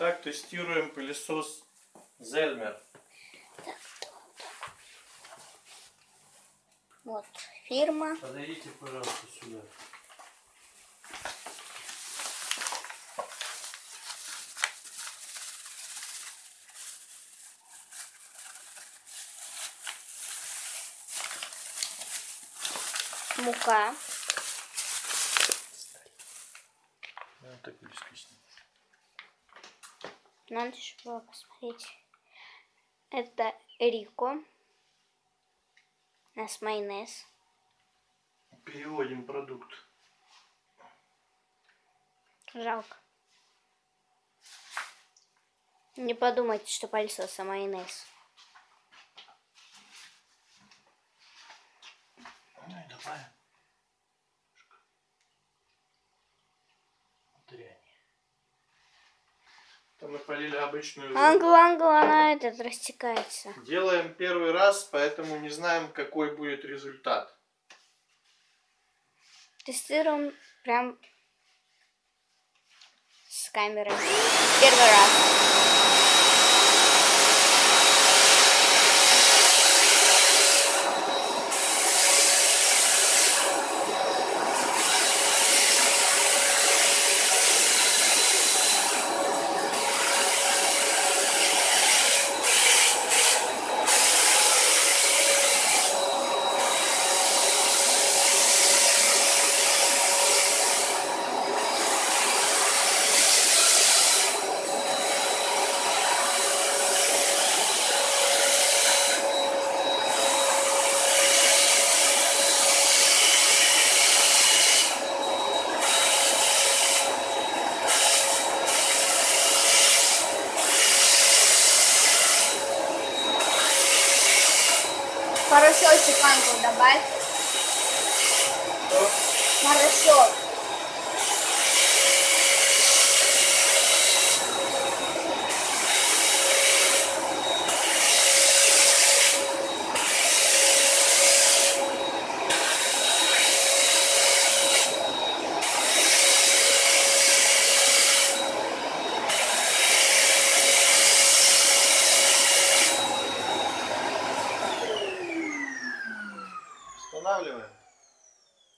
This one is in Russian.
Итак, тестируем пылесос Zelmer. Вот фирма. Подойдите, пожалуйста, сюда. Мука. Так близко с ним. Надо же было посмотреть. Это Рико. У нас майонез. Переводим продукт. Жалко. Не подумайте, что пылесос, а майонез. Ну и добавим. Дрянь. Там мы полили обычную воду. Она этот растекается. Делаем первый раз, поэтому не знаем, какой будет результат. Тестируем прям с камерой. Первый раз. Порошочек манго добавь. Что? Порошок.